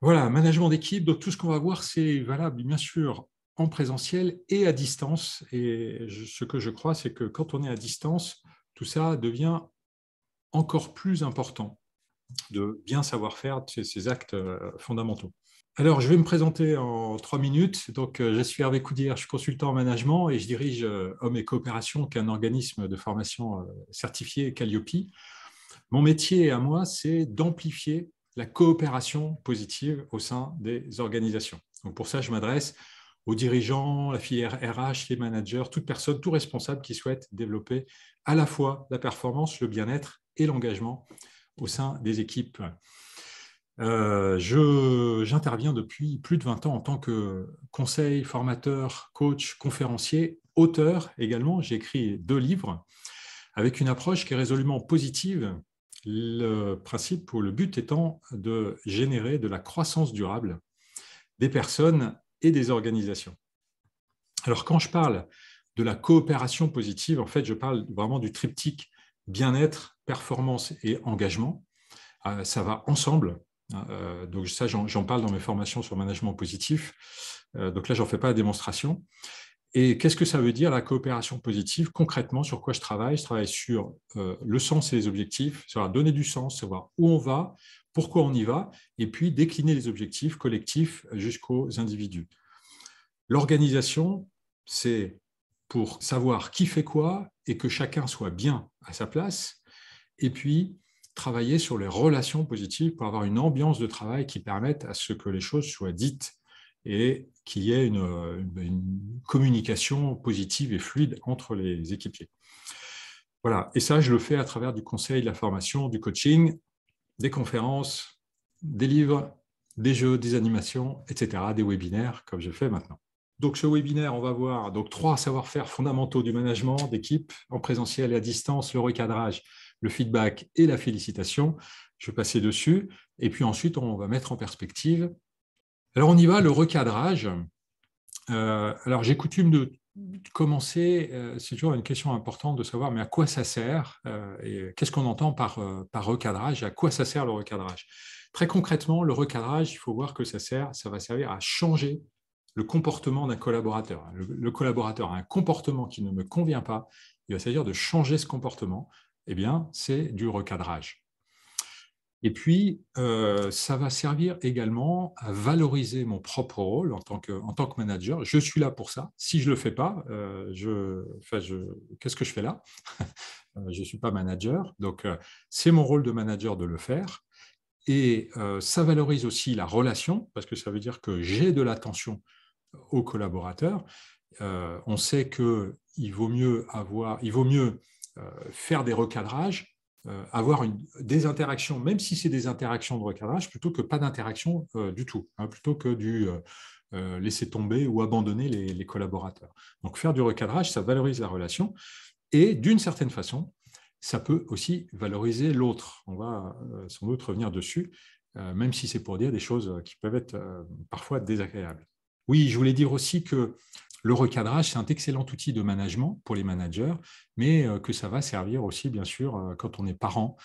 Voilà, management d'équipe. Donc, tout ce qu'on va voir, c'est valable, bien sûr, en présentiel et à distance. Et ce que je crois, c'est que quand on est à distance, tout ça devient encore plus important de bien savoir faire ces actes fondamentaux. Alors, je vais me présenter en 3 minutes. Donc, je suis Hervé Coudière, je suis consultant en management et je dirige Hommes et Coopération, qui est un organisme de formation certifié Calliope. Mon métier à moi, c'est d'amplifier la coopération positive au sein des organisations. Donc, pour ça, je m'adresse aux dirigeants, la filière RH, les managers, toute personne, tout responsable qui souhaite développer à la fois la performance, le bien-être et l'engagement au sein des équipes. J'interviens depuis plus de 20 ans en tant que conseil, formateur, coach, conférencier, auteur également. J'ai écrit 2 livres avec une approche qui est résolument positive, le principe ou le but étant de générer de la croissance durable des personnes et des organisations. Alors, quand je parle de la coopération positive, en fait, je parle vraiment du triptyque bien-être, performance et engagement. Ça va ensemble. Donc ça, j'en parle dans mes formations sur management positif. Donc là, je n'en fais pas la démonstration. Et qu'est-ce que ça veut dire, la coopération positive? Concrètement, sur quoi je travaille? Je travaille sur le sens et les objectifs, savoir donner du sens, savoir où on va, pourquoi on y va, et puis décliner les objectifs collectifs jusqu'aux individus. L'organisation, c'est pour savoir qui fait quoi et que chacun soit bien à sa place, et puis travailler sur les relations positives pour avoir une ambiance de travail qui permette à ce que les choses soient dites et qu'il y ait une communication positive et fluide entre les équipiers. Voilà, et ça, je le fais à travers du conseil, de la formation, du coaching, des conférences, des livres, des jeux, des animations, etc., des webinaires, comme je fais maintenant. Donc, ce webinaire, on va voir 3 savoir-faire fondamentaux du management d'équipe en présentiel et à distance, le recadrage, le feedback et la félicitation. Je vais passer dessus. Et puis ensuite, on va mettre en perspective. Alors, on y va, le recadrage. Alors, j'ai coutume de commencer, c'est toujours une question importante de savoir, mais à quoi ça sert et qu'est-ce qu'on entend par recadrage et à quoi ça sert le recadrage. Très concrètement, le recadrage, il faut voir que ça va servir à changer le comportement d'un collaborateur. Le collaborateur a un comportement qui ne me convient pas, il va s'agir de changer ce comportement. Eh bien, c'est du recadrage. Et puis, ça va servir également à valoriser mon propre rôle en tant que manager. Je suis là pour ça. Si je ne le fais pas, qu'est-ce que je fais là? Je ne suis pas manager. Donc, c'est mon rôle de manager de le faire. Et ça valorise aussi la relation, parce que ça veut dire que j'ai de l'attention aux collaborateurs. On sait qu'il vaut mieux faire des recadrages, avoir des interactions, même si c'est des interactions de recadrage, plutôt que pas d'interaction du tout, plutôt que du laisser tomber ou abandonner les collaborateurs. Donc faire du recadrage, ça valorise la relation et d'une certaine façon, ça peut aussi valoriser l'autre. On va sans doute revenir dessus, même si c'est pour dire des choses qui peuvent être parfois désagréables. Oui, je voulais dire aussi que le recadrage, c'est un excellent outil de management pour les managers, mais que ça va servir aussi, bien sûr, quand on est parent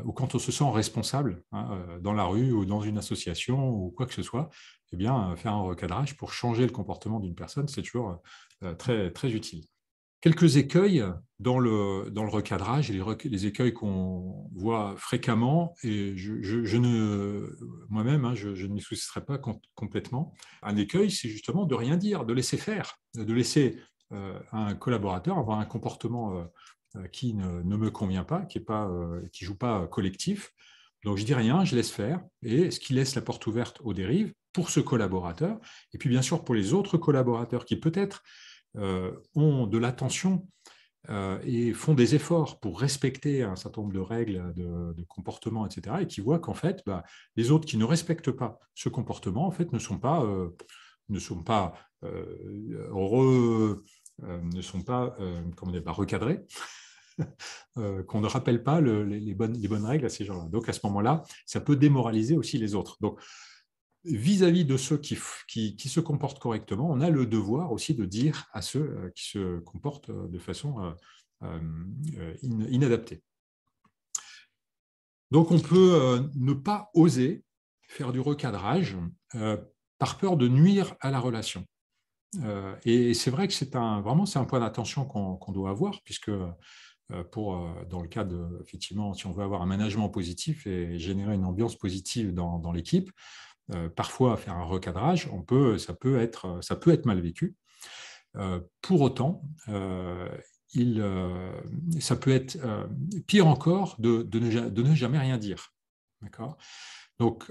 ou quand on se sent responsable dans la rue ou dans une association ou quoi que ce soit. Eh bien, faire un recadrage pour changer le comportement d'une personne, c'est toujours très, très utile. Quelques écueils dans le recadrage, les écueils qu'on voit fréquemment, et moi-même, je ne m'y soucierai pas complètement. Un écueil, c'est justement de rien dire, de laisser faire, de laisser un collaborateur avoir un comportement qui ne me convient pas, qui ne joue pas collectif. Donc, je dis rien, je laisse faire, et ce qui laisse la porte ouverte aux dérives pour ce collaborateur, et puis bien sûr pour les autres collaborateurs qui peut-être ont de l'attention et font des efforts pour respecter un certain nombre de règles de comportement, etc., et qui voient qu'en fait, les autres qui ne respectent pas ce comportement, en fait, ne sont pas recadrés, qu'on ne rappelle pas les bonnes règles à ces gens-là. Donc, à ce moment-là, ça peut démoraliser aussi les autres. Donc, vis-à-vis de ceux qui se comportent correctement, on a le devoir aussi de dire à ceux qui se comportent de façon inadaptée. Donc, on peut ne pas oser faire du recadrage par peur de nuire à la relation. Et c'est vrai que c'est un point d'attention qu'on doit avoir, puisque dans le cas effectivement, si on veut avoir un management positif et générer une ambiance positive dans l'équipe, parfois faire un recadrage, ça peut être mal vécu. Pour autant, ça peut être pire encore de ne jamais rien dire. D'accord ? Donc,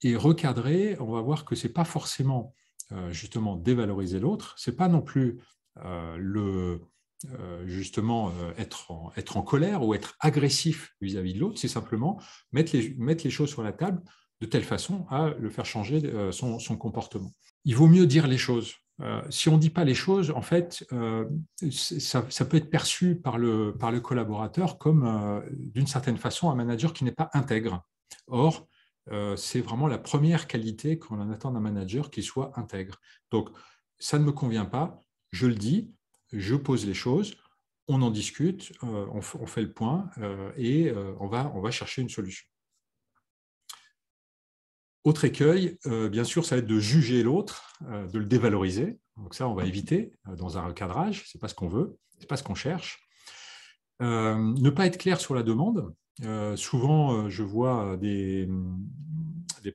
et recadrer, on va voir que ce n'est pas forcément justement dévaloriser l'autre, ce n'est pas non plus être en colère ou être agressif vis-à-vis de l'autre, c'est simplement mettre les choses sur la table de telle façon à le faire changer son comportement. Il vaut mieux dire les choses. Si on ne dit pas les choses, en fait, ça peut être perçu par le collaborateur comme, d'une certaine façon, un manager qui n'est pas intègre. Or, c'est vraiment la première qualité qu'on en attend d'un manager, qu'il soit intègre. Donc, ça ne me convient pas, je le dis, je pose les choses, on en discute, on fait le point et on va chercher une solution. Autre écueil, bien sûr, ça va être de juger l'autre, de le dévaloriser. Donc ça, on va éviter dans un recadrage, ce n'est pas ce qu'on veut, ce n'est pas ce qu'on cherche. Ne pas être clair sur la demande. Souvent, je vois des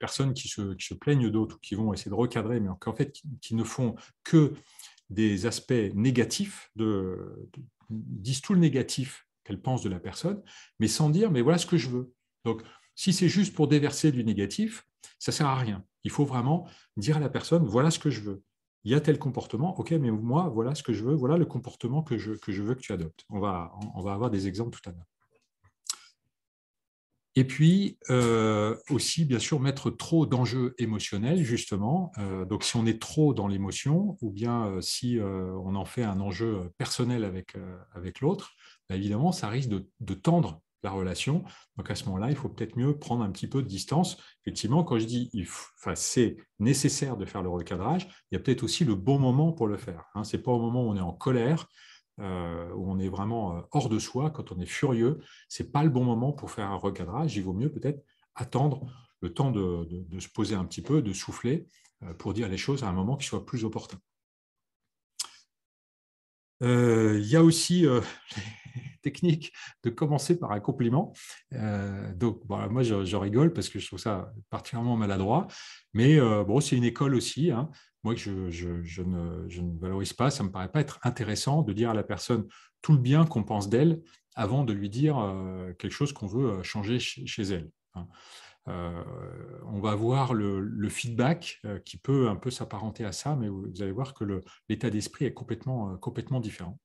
personnes qui se plaignent d'autres, qui vont essayer de recadrer, mais en fait, qui ne font que des aspects négatifs, disent tout le négatif qu'elles pensent de la personne, mais sans dire, mais voilà ce que je veux. Donc, si c'est juste pour déverser du négatif, ça ne sert à rien. Il faut vraiment dire à la personne, voilà ce que je veux. Il y a tel comportement, ok, mais moi, voilà ce que je veux, voilà le comportement que je veux que tu adoptes. On va avoir des exemples tout à l'heure. Et puis, aussi, bien sûr, mettre trop d'enjeux émotionnels, justement. Donc, si on est trop dans l'émotion, ou bien si on en fait un enjeu personnel avec l'autre, bah, évidemment, ça risque de tendre la relation. Donc, à ce moment-là, il faut peut-être mieux prendre un petit peu de distance. Effectivement, quand je dis c'est nécessaire de faire le recadrage, il y a peut-être aussi le bon moment pour le faire. Hein. Ce n'est pas au moment où on est en colère, où on est vraiment hors de soi, quand on est furieux, ce n'est pas le bon moment pour faire un recadrage. Il vaut mieux peut-être attendre le temps de se poser un petit peu, de souffler, pour dire les choses à un moment qui soit plus opportun. Il y a aussi les techniques de commencer par un compliment. Donc, bon, moi, je rigole parce que je trouve ça particulièrement maladroit, mais bon, c'est une école aussi. Hein. Moi, que je ne valorise pas, ça ne me paraît pas être intéressant de dire à la personne tout le bien qu'on pense d'elle avant de lui dire quelque chose qu'on veut changer chez elle. Hein. On va voir le feedback qui peut un peu s'apparenter à ça, mais vous allez voir que l'état d'esprit est complètement différent.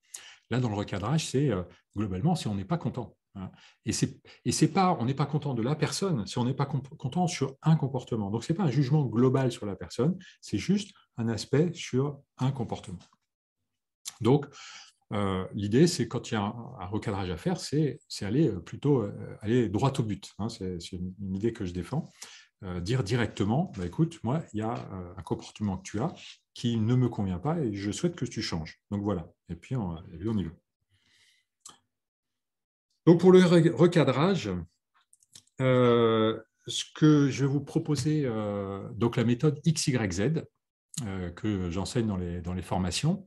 Là, dans le recadrage, c'est globalement si on n'est pas content. Hein. Et c'est pas, on n'est pas content de la personne, si on n'est pas content sur un comportement. Donc, ce n'est pas un jugement global sur la personne, c'est juste un aspect sur un comportement. Donc, l'idée, c'est quand il y a un recadrage à faire, c'est aller plutôt aller droit au but. Hein, c'est une idée que je défends. Dire directement, bah, écoute, moi, il y a un comportement que tu as qui ne me convient pas et je souhaite que tu changes. Donc voilà, et puis on y va. Donc pour le recadrage, ce que je vais vous proposer, donc la méthode XYZ, que j'enseigne dans les formations.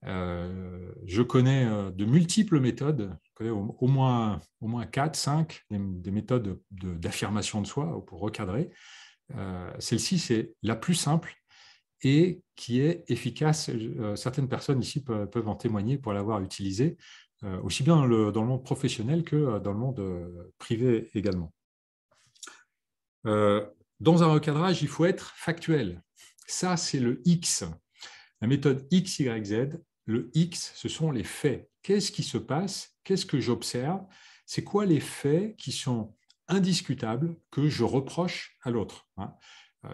Je connais de multiples méthodes, je connais au moins 4, 5 des méthodes d'affirmation de soi pour recadrer. Celle-ci, c'est la plus simple et qui est efficace. Certaines personnes ici peuvent en témoigner pour l'avoir utilisée, aussi bien dans le monde professionnel que dans le monde privé également. Dans un recadrage, il faut être factuel. Ça, c'est le X. La méthode XYZ, le X, ce sont les faits. Qu'est-ce qui se passe? Qu'est-ce que j'observe? C'est quoi les faits qui sont indiscutables que je reproche à l'autre?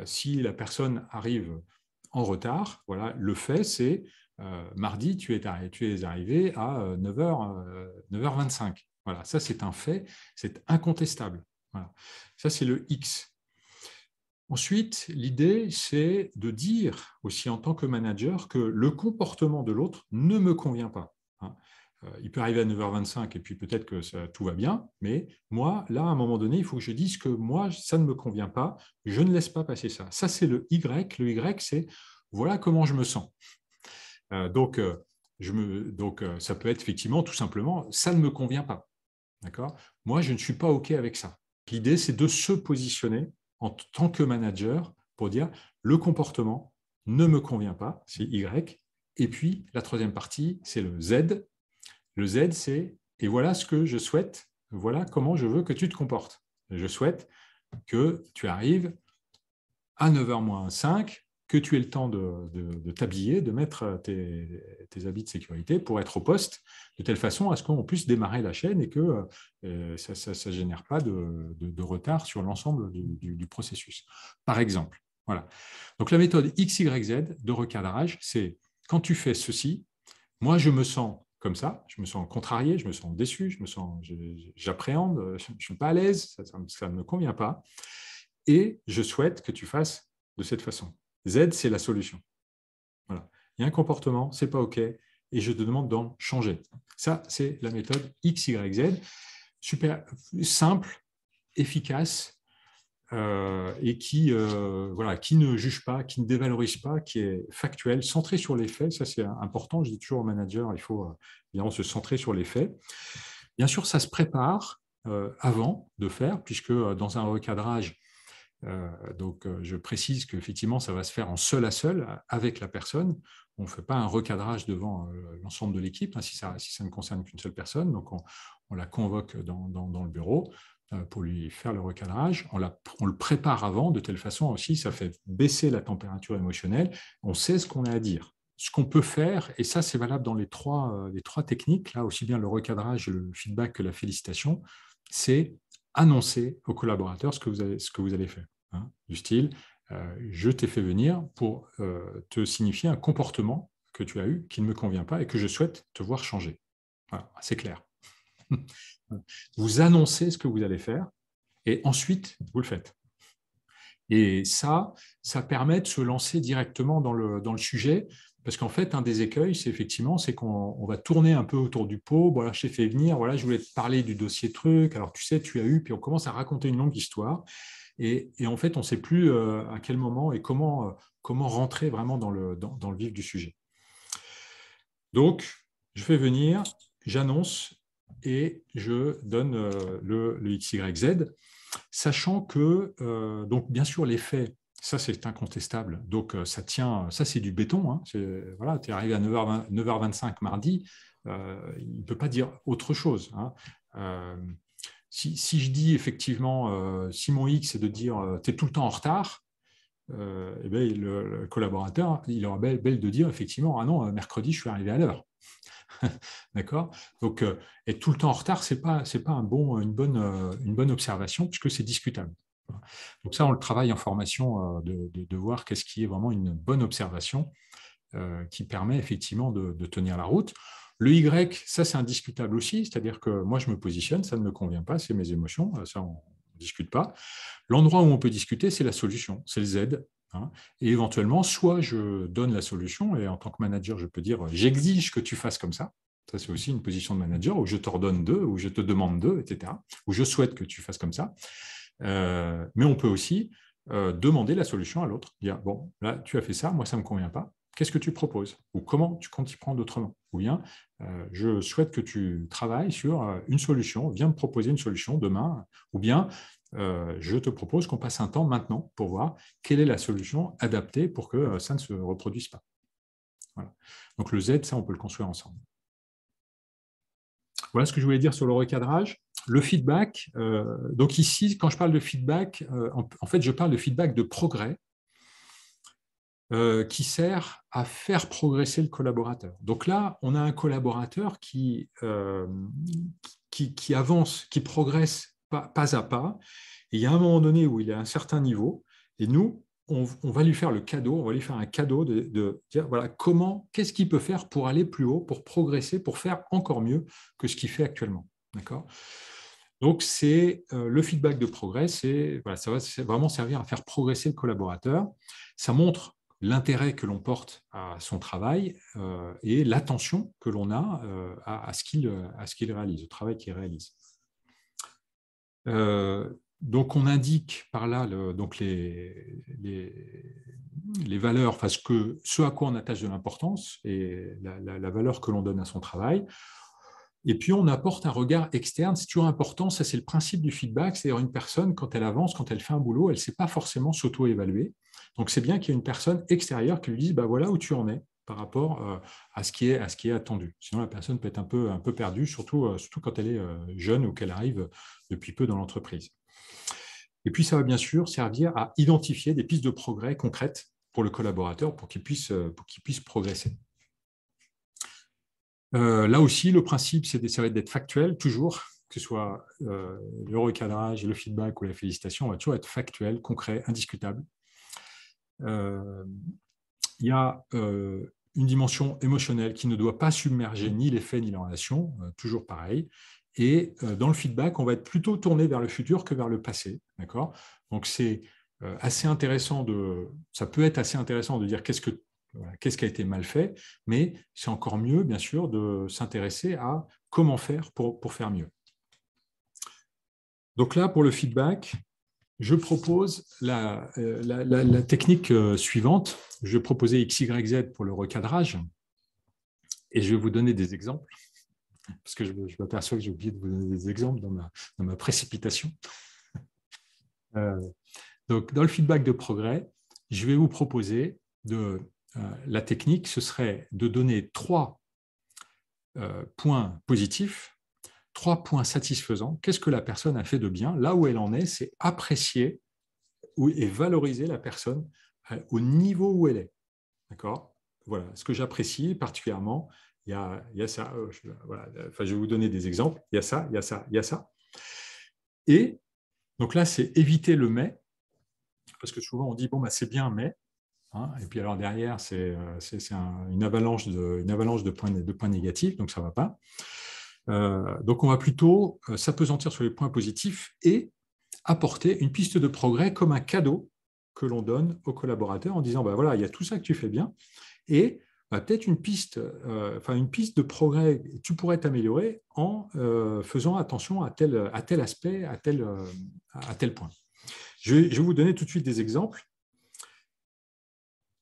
Si la personne arrive en retard, voilà, le fait, c'est mardi, tu es arrivé à 9h25. Voilà, ça, c'est un fait, c'est incontestable. Voilà. Ça, c'est le X. Ensuite, l'idée, c'est de dire aussi en tant que manager que le comportement de l'autre ne me convient pas. il peut arriver à 9h25 et puis peut-être que tout va bien, mais moi, là, à un moment donné, il faut que je dise que moi, ça ne me convient pas, je ne laisse pas passer ça. Ça, c'est le Y. Le Y, c'est voilà comment je me sens. Donc, ça peut être effectivement tout simplement, ça ne me convient pas. D'accord ? Moi, je ne suis pas OK avec ça. L'idée, c'est de se positionner en tant que manager pour dire le comportement ne me convient pas, c'est Y. Et puis, la troisième partie, c'est le Z. Le Z, c'est et voilà ce que je souhaite, voilà comment je veux que tu te comportes. Je souhaite que tu arrives à 9h moins 5, que tu aies le temps de t'habiller, de mettre tes habits de sécurité pour être au poste, de telle façon à ce qu'on puisse démarrer la chaîne et que ça ne génère pas de retard sur l'ensemble du processus. Par exemple, voilà. Donc la méthode XYZ de recadrage, c'est quand tu fais ceci, moi je me sens comme ça, je me sens contrarié, je me sens déçu, j'appréhende, je ne suis pas à l'aise, ça ne me convient pas. Et je souhaite que tu fasses de cette façon. Z, c'est la solution. Voilà. Il y a un comportement, ce n'est pas OK, et je te demande d'en changer. Ça, c'est la méthode XYZ, super simple, efficace, et qui ne juge pas, qui ne dévalorise pas, qui est factuel, centré sur les faits. Ça, c'est important. Je dis toujours aux managers, il faut évidemment se centrer sur les faits. Bien sûr, ça se prépare avant de faire, puisque dans un recadrage, je précise qu'effectivement, ça va se faire en seul à seul avec la personne. On ne fait pas un recadrage devant l'ensemble de l'équipe si ça ne concerne qu'une seule personne. Donc, on la convoque dans le bureau pour lui faire le recadrage. On le prépare avant, de telle façon aussi, ça fait baisser la température émotionnelle. On sait ce qu'on a à dire. Ce qu'on peut faire, et ça, c'est valable dans les trois techniques, là, aussi bien le recadrage, le feedback que la félicitation, c'est annoncer aux collaborateurs ce que vous allez faire. Du style, je t'ai fait venir pour te signifier un comportement que tu as eu qui ne me convient pas et que je souhaite te voir changer. Voilà, c'est clair. Vous annoncez ce que vous allez faire et ensuite, vous le faites. Et ça permet de se lancer directement dans le sujet, parce qu'en fait, un des écueils, c'est qu'on va tourner un peu autour du pot. Voilà, je t'ai fait venir, voilà, je voulais te parler du dossier truc, alors tu sais, tu as eu, puis on commence à raconter une longue histoire. Et en fait, on ne sait plus à quel moment et comment rentrer vraiment dans le vif du sujet. Donc, je fais venir, j'annonce et je donne le XYZ, sachant que, donc bien sûr, les faits, ça c'est incontestable, donc ça tient, ça c'est du béton, hein, voilà, tu es arrivé à 9h25 mardi, il ne peut pas dire autre chose. Hein. Si je dis effectivement, si mon X est de dire tu es tout le temps en retard, eh bien, le collaborateur, il aura belle de dire effectivement, ah non, mercredi, je suis arrivé à l'heure. D'accord ? Donc, être tout le temps en retard, ce n'est pas une bonne observation, puisque c'est discutable. Donc ça, on le travaille en formation de voir qu'est-ce qui est vraiment une bonne observation qui permet effectivement de tenir la route. Le Y, ça c'est indiscutable aussi, c'est-à-dire que moi je me positionne, ça ne me convient pas, c'est mes émotions, ça on ne discute pas. L'endroit où on peut discuter, c'est la solution, c'est le Z. Hein, et éventuellement, soit je donne la solution, et en tant que manager, je peux dire j'exige que tu fasses comme ça. Ça, c'est aussi une position de manager où je t'ordonne d'eux, où je te demande d'eux, etc. Où je souhaite que tu fasses comme ça. Mais on peut aussi demander la solution à l'autre. Dire bon, là, tu as fait ça, moi, ça ne me convient pas. Qu'est-ce que tu proposes? Ou comment tu comptes y prendre autrement? Ou bien, je souhaite que tu travailles sur une solution, viens me proposer une solution demain. Ou bien, je te propose qu'on passe un temps maintenant pour voir quelle est la solution adaptée pour que ça ne se reproduise pas. Voilà. Donc le Z, ça, on peut le construire ensemble. Voilà ce que je voulais dire sur le recadrage. Le feedback, donc ici, quand je parle de feedback, en fait, je parle de feedback de progrès qui sert à faire progresser le collaborateur. Donc là, on a un collaborateur qui avance, qui progresse pas à pas. Et il y a un moment donné où il est à un certain niveau, et nous, on va lui faire le cadeau, on va lui faire un cadeau de dire, voilà, qu'est-ce qu'il peut faire pour aller plus haut, pour progresser, pour faire encore mieux que ce qu'il fait actuellement. D'accord ? Donc, c'est le feedback de progrès, ça va vraiment servir à faire progresser le collaborateur. Ça montre l'intérêt que l'on porte à son travail et l'attention que l'on a à ce qu'il réalise, au travail qu'il réalise. Donc, on indique par là donc les valeurs, enfin, ce à quoi on attache de l'importance et la valeur que l'on donne à son travail. Et puis, on apporte un regard externe. C'est toujours important. Ça, c'est le principe du feedback. C'est-à-dire, une personne, quand elle avance, quand elle fait un boulot, elle ne sait pas forcément s'auto-évaluer. Donc, c'est bien qu'il y ait une personne extérieure qui lui dise, bah, voilà où tu en es par rapport à ce qui est attendu. Sinon, la personne peut être un peu perdue, surtout quand elle est jeune ou qu'elle arrive depuis peu dans l'entreprise. Et puis, ça va bien sûr servir à identifier des pistes de progrès concrètes pour le collaborateur pour qu'il puisse progresser. Là aussi, le principe, ça va être d'être factuel, toujours, que ce soit le recadrage, le feedback ou la félicitation, on va toujours être factuel, concret, indiscutable. Il y a une dimension émotionnelle qui ne doit pas submerger ni les faits ni les relations, toujours pareil. Et dans le feedback, on va être plutôt tourné vers le futur que vers le passé. D'accord ? Donc, c'est assez intéressant ça peut être assez intéressant de dire qu'est-ce qui a été mal fait, mais c'est encore mieux, bien sûr, de s'intéresser à comment faire pour faire mieux. Donc là, pour le feedback, je propose la technique suivante. Je vais proposer X, Y, Z pour le recadrage, et je vais vous donner des exemples, parce que je m'aperçois que j'ai oublié de vous donner des exemples dans ma précipitation. Donc, dans le feedback de progrès, je vais vous proposer la technique, ce serait de donner 3 points positifs, 3 points satisfaisants. Qu'est-ce que la personne a fait de bien? Là où elle en est, c'est apprécier et valoriser la personne au niveau où elle est. D'accord? Voilà, ce que j'apprécie particulièrement, il y a ça. Voilà, enfin, je vais vous donner des exemples. Il y a ça, il y a ça, il y a ça. Et donc là, c'est éviter le mais, parce que souvent on dit bon, bah, c'est bien, mais. Hein, et puis alors derrière, c'est une avalanche de points négatifs, donc ça ne va pas. Donc on va plutôt s'appesantir sur les points positifs et apporter une piste de progrès comme un cadeau que l'on donne aux collaborateurs en disant, bah, voilà, il y a tout ça que tu fais bien, et peut-être une piste de progrès, tu pourrais t'améliorer en faisant attention à tel aspect, à tel point. Je vais vous donner tout de suite des exemples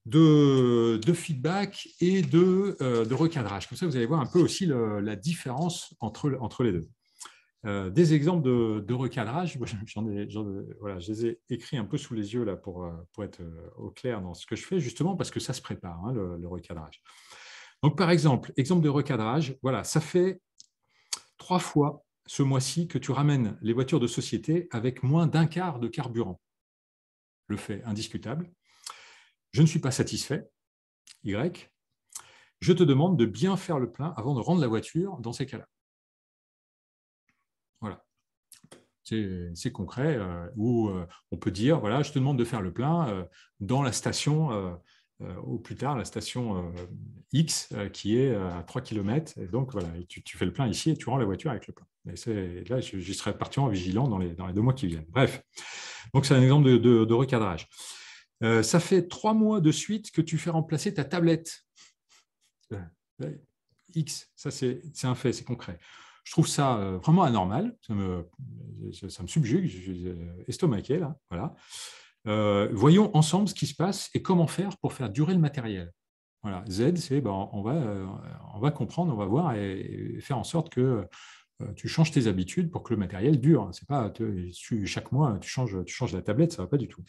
de feedback et de recadrage. Comme ça, vous allez voir un peu aussi la différence entre les deux. Des exemples de recadrage, voilà, je les ai écrits un peu sous les yeux là, pour être au clair dans ce que je fais, justement parce que ça se prépare, hein, le recadrage. Donc, par exemple de recadrage, voilà, ça fait 3 fois ce mois-ci que tu ramènes les voitures de société avec moins d'1 quart de carburant. Le fait indiscutable. Je ne suis pas satisfait, Y. Je te demande de bien faire le plein avant de rendre la voiture dans ces cas-là. Voilà. C'est concret, où on peut dire, voilà, je te demande de faire le plein dans la station, au plus tard, la station X, qui est à 3 km. Et donc, voilà, tu fais le plein ici et tu rends la voiture avec le plein. Et là, j'y serai particulièrement vigilant dans les 2 mois qui viennent. Bref, donc c'est un exemple de recadrage. Ça fait 3 mois de suite que tu fais remplacer ta tablette. X, ça c'est un fait, c'est concret. Je trouve ça vraiment anormal, ça me subjugue, je suis estomaqué là. Voilà. Voyons ensemble ce qui se passe et comment faire pour faire durer le matériel. Voilà. Z, c'est on va comprendre, on va voir et faire en sorte que tu changes tes habitudes pour que le matériel dure. C'est pas chaque mois tu changes la tablette, ça va pas du tout.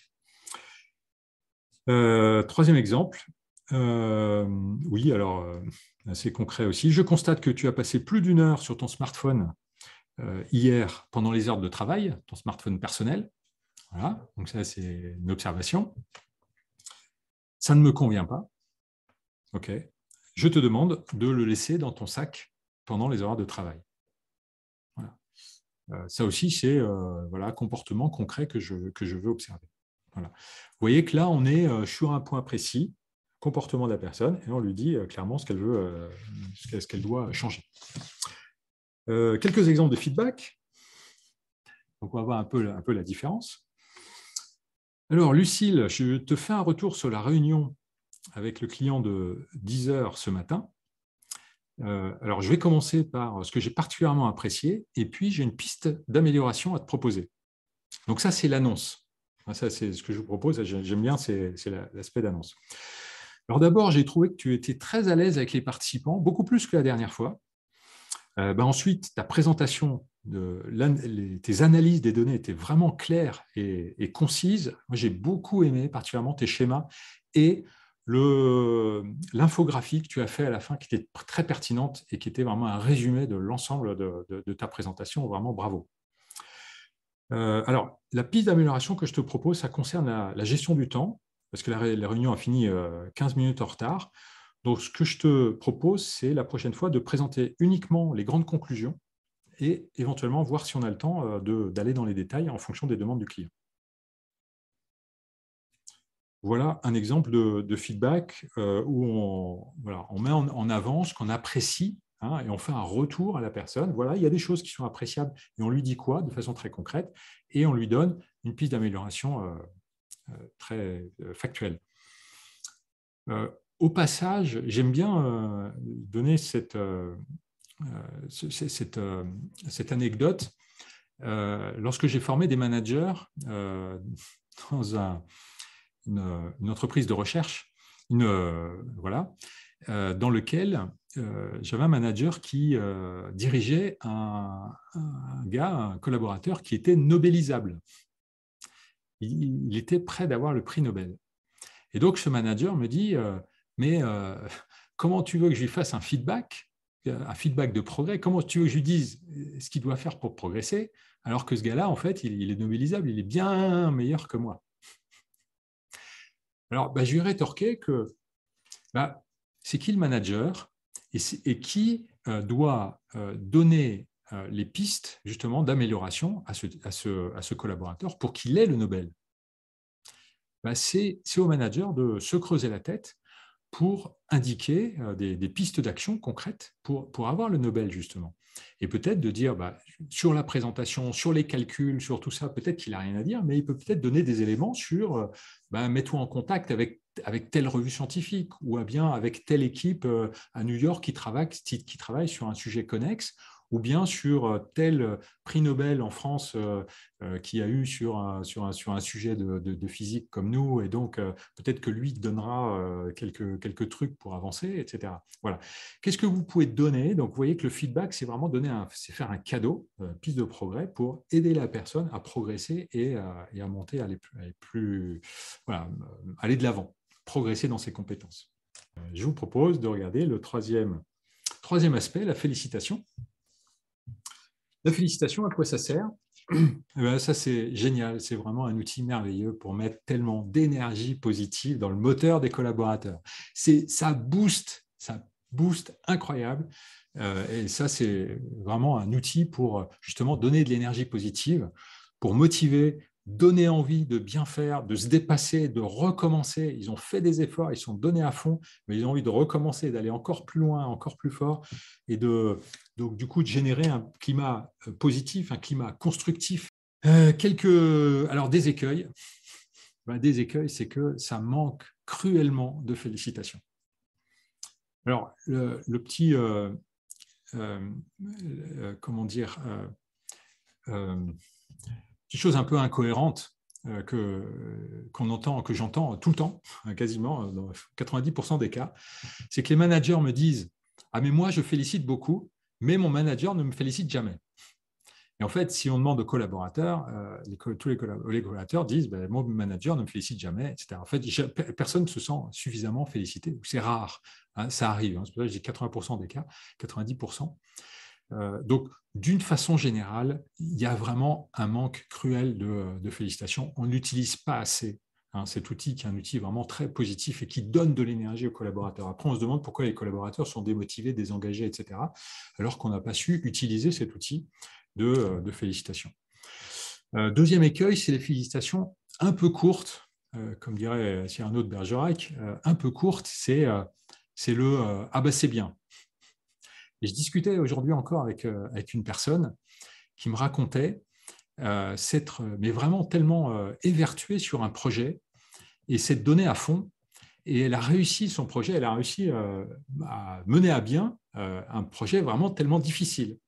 3e exemple. Oui, alors assez concret aussi. Je constate que tu as passé plus d'1 heure sur ton smartphone hier pendant les heures de travail, ton smartphone personnel. Voilà, donc ça c'est une observation. Ça ne me convient pas. Ok. Je te demande de le laisser dans ton sac pendant les heures de travail. Voilà. Ça aussi c'est voilà, comportement concret que je veux observer. Voilà. Vous voyez que là on est sur un point précis, comportement de la personne, et on lui dit clairement ce qu'elle doit changer. Quelques exemples de feedback. Donc, on va voir un peu la différence. Alors, Lucille, je te fais un retour sur la réunion avec le client de 10 heures ce matin. Alors, je vais commencer par ce que j'ai particulièrement apprécié, et puis j'ai une piste d'amélioration à te proposer. Donc ça, c'est l'annonce. Ça, c'est ce que je vous propose. J'aime bien, c'est l'aspect d'annonce. Alors d'abord, j'ai trouvé que tu étais très à l'aise avec les participants, beaucoup plus que la dernière fois. Ensuite, ta présentation, tes analyses des données étaient vraiment claires et concises. Moi, j'ai beaucoup aimé particulièrement tes schémas et l'infographie que tu as fait à la fin, qui était très pertinente et qui était vraiment un résumé de l'ensemble de ta présentation. Vraiment, bravo. Alors, la piste d'amélioration que je te propose, ça concerne la gestion du temps, parce que la réunion a fini 15 minutes en retard. Donc, ce que je te propose, c'est la prochaine fois de présenter uniquement les grandes conclusions et éventuellement voir si on a le temps d'aller dans les détails en fonction des demandes du client. Voilà un exemple de feedback où on met en avant ce qu'on apprécie, hein, et on fait un retour à la personne. Voilà, il y a des choses qui sont appréciables et on lui dit quoi de façon très concrète et on lui donne une piste d'amélioration très factuelle. Au passage, j'aime bien donner cette anecdote. Lorsque j'ai formé des managers dans une entreprise de recherche, dans lequel j'avais un manager qui dirigeait un collaborateur qui était nobélisable. Il était prêt d'avoir le prix Nobel. Et donc, ce manager me dit comment tu veux que je lui fasse un feedback de progrès? Comment tu veux que je lui dise ce qu'il doit faire pour progresser, alors que ce gars-là, en fait, il est nobélisable, il est bien meilleur que moi. Alors, je lui ai rétorqué que c'est qui le manager et qui doit donner les pistes, justement, d'amélioration à ce collaborateur pour qu'il ait le Nobel. C'est au manager de se creuser la tête pour indiquer des pistes d'action concrètes pour avoir le Nobel, justement. Et peut-être de dire, sur la présentation, sur les calculs, sur tout ça, peut-être qu'il n'a rien à dire, mais il peut peut-être donner des éléments sur mets-toi en contact avec telle revue scientifique ou bien avec telle équipe à New York qui travaille sur un sujet connexe, ou bien sur tel prix Nobel en France qui a eu sur un sujet de physique comme nous, et donc peut-être que lui donnera quelques trucs pour avancer, etc. Voilà. Qu'est-ce que vous pouvez donner? Donc, vous voyez que le feedback, c'est vraiment c'est faire un cadeau, piste de progrès, pour aider la personne à progresser et à monter, aller de l'avant, progresser dans ses compétences. Je vous propose de regarder le troisième aspect, la félicitation. La félicitation, à quoi ça sert? Ça, c'est génial. C'est vraiment un outil merveilleux pour mettre tellement d'énergie positive dans le moteur des collaborateurs. Ça booste incroyable. Et ça, c'est vraiment un outil pour justement donner de l'énergie positive, pour motiver, donner envie de bien faire, de se dépasser, de recommencer. Ils ont fait des efforts, ils sont donnés à fond, mais ils ont envie de recommencer, d'aller encore plus loin, encore plus fort, et donc du coup de générer un climat positif, un climat constructif. Alors des écueils. Des écueils, c'est que ça manque cruellement de félicitations. Alors le petit comment dire, petite chose un peu incohérente que j'entends tout le temps, quasiment dans 90% des cas, c'est que les managers me disent « Ah, mais moi, je félicite beaucoup, mais mon manager ne me félicite jamais. » Et en fait, si on demande aux collaborateurs, tous les collaborateurs disent « Mon manager ne me félicite jamais, etc. » En fait, personne ne se sent suffisamment félicité. C'est rare, hein, ça arrive. Hein, c'est pour ça que je dis 80% des cas, 90%. Donc, d'une façon générale, il y a vraiment un manque cruel de félicitations. On n'utilise pas assez cet outil, qui est un outil vraiment très positif et qui donne de l'énergie aux collaborateurs. Après, on se demande pourquoi les collaborateurs sont démotivés, désengagés, etc., alors qu'on n'a pas su utiliser cet outil de félicitations. Deuxième écueil, c'est les félicitations un peu courtes, comme dirait Cyrano de Bergerac, un peu courtes, c'est le « ah bah c'est bien ». Et je discutais aujourd'hui encore avec une personne qui me racontait s'être mais vraiment tellement évertuée sur un projet et s'être donnée à fond. et elle a réussi son projet, elle a réussi à mener à bien un projet vraiment tellement difficile.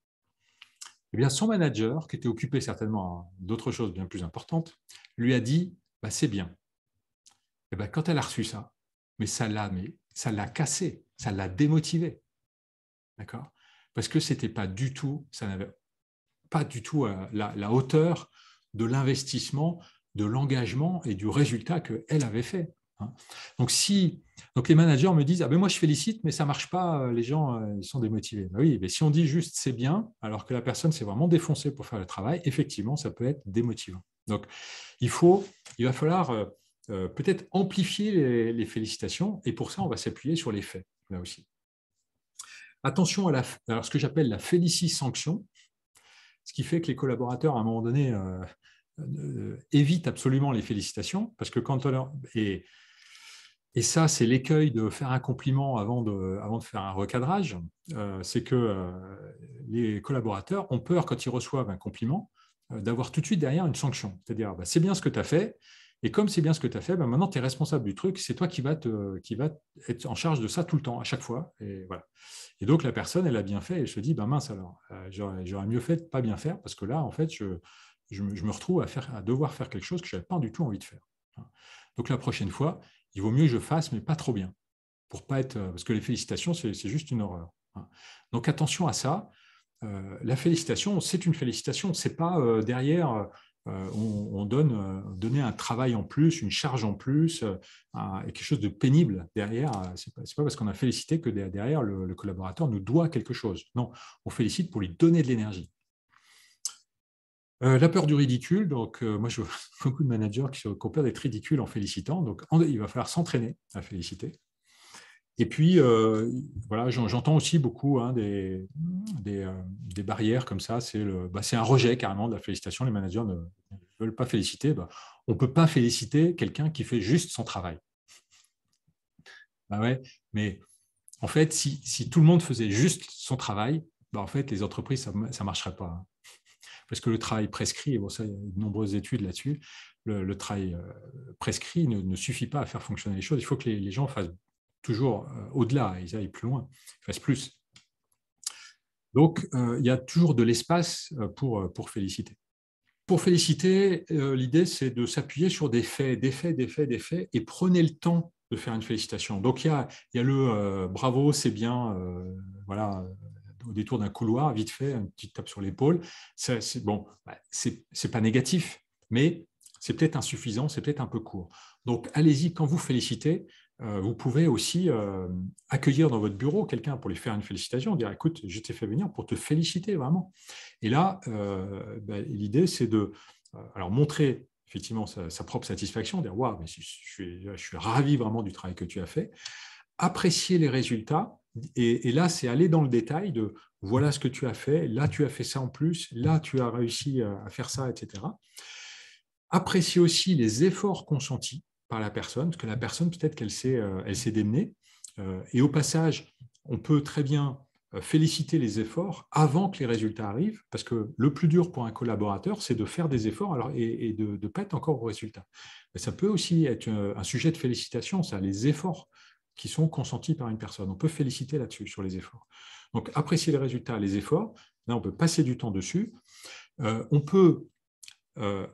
Eh bien, son manager, qui était occupé certainement d'autres choses bien plus importantes, lui a dit bah, c'est bien. Et bien, quand elle a reçu ça, mais ça l'a cassé, ça l'a démotivé. D'accord? Parce que c'était pas du tout, ça n'avait pas du tout la hauteur de l'investissement, de l'engagement et du résultat qu'elle avait fait. Hein. Donc les managers me disent ah ben moi je félicite mais ça marche pas, les gens ils sont démotivés. Ben oui, mais si on dit juste c'est bien alors que la personne s'est vraiment défoncée pour faire le travail, effectivement ça peut être démotivant. Donc il va falloir peut-être amplifier les félicitations et pour ça on va s'appuyer sur les faits là aussi. Attention à alors, ce que j'appelle la félici-sanction, ce qui fait que les collaborateurs, à un moment donné, évitent absolument les félicitations, parce que quand on leur... Et ça, c'est l'écueil de faire un compliment avant de faire un recadrage, c'est que les collaborateurs ont peur, quand ils reçoivent un compliment, d'avoir tout de suite derrière une sanction. C'est-à-dire, bah, c'est bien ce que tu as fait, et comme c'est bien ce que tu as fait, bah, maintenant tu es responsable du truc, c'est toi qui va être en charge de ça tout le temps, à chaque fois. Et, voilà. Et donc la personne, elle a bien fait, et elle se dit, bah, mince alors, j'aurais mieux fait de ne pas bien faire, parce que là, en fait, je me retrouve à devoir faire quelque chose que je n'avais pas du tout envie de faire. Donc la prochaine fois, il vaut mieux que je fasse, mais pas trop bien, pour pas être, parce que les félicitations, c'est juste une horreur. Donc attention à ça. La félicitation, c'est une félicitation, c'est pas derrière on donner un travail en plus, une charge en plus, et quelque chose de pénible derrière. C'est pas parce qu'on a félicité que derrière le collaborateur nous doit quelque chose. Non, on félicite pour lui donner de l'énergie. La peur du ridicule, donc moi je vois beaucoup de managers qui ont peur d'être ridicules en félicitant, donc il va falloir s'entraîner à féliciter. Et puis, voilà, j'entends aussi beaucoup des barrières comme ça, c'est un rejet carrément de la félicitation, les managers ne veulent pas féliciter. On ne peut pas féliciter quelqu'un qui fait juste son travail. Bah ouais, mais en fait, si tout le monde faisait juste son travail, en fait, les entreprises, ça ne marcherait pas. Hein. Parce que le travail prescrit, et bon, ça, il y a de nombreuses études là-dessus, le travail prescrit ne suffit pas à faire fonctionner les choses. Il faut que les gens fassent toujours au-delà, ils aillent plus loin, ils fassent plus. Donc, il y a toujours de l'espace pour féliciter. Pour féliciter, l'idée, c'est de s'appuyer sur des faits, et prenez le temps de faire une félicitation. Donc, il y a le bravo, c'est bien, voilà, au détour d'un couloir, vite fait, une petite tape sur l'épaule. Bon, c'est pas négatif, mais c'est peut-être insuffisant, c'est peut-être un peu court. Donc, allez-y, quand vous félicitez, vous pouvez aussi accueillir dans votre bureau quelqu'un pour lui faire une félicitation, dire écoute, je t'ai fait venir pour te féliciter vraiment. Et là, l'idée, c'est de alors montrer effectivement sa propre satisfaction, dire waouh, mais je suis ravi vraiment du travail que tu as fait, apprécier les résultats. Et là, c'est aller dans le détail de voilà ce que tu as fait, là tu as fait ça en plus, là tu as réussi à faire ça, etc. Apprécier aussi les efforts consentis par la personne, parce que la personne, peut-être qu'elle s'est démenée. Et au passage, on peut très bien féliciter les efforts avant que les résultats arrivent, parce que le plus dur pour un collaborateur, c'est de faire des efforts et de ne pas être encore au résultat. Mais ça peut aussi être un sujet de félicitation, ça, les efforts qui sont consentis par une personne. On peut féliciter là-dessus, sur les efforts. Donc, apprécier les résultats, les efforts, là, on peut passer du temps dessus. On peut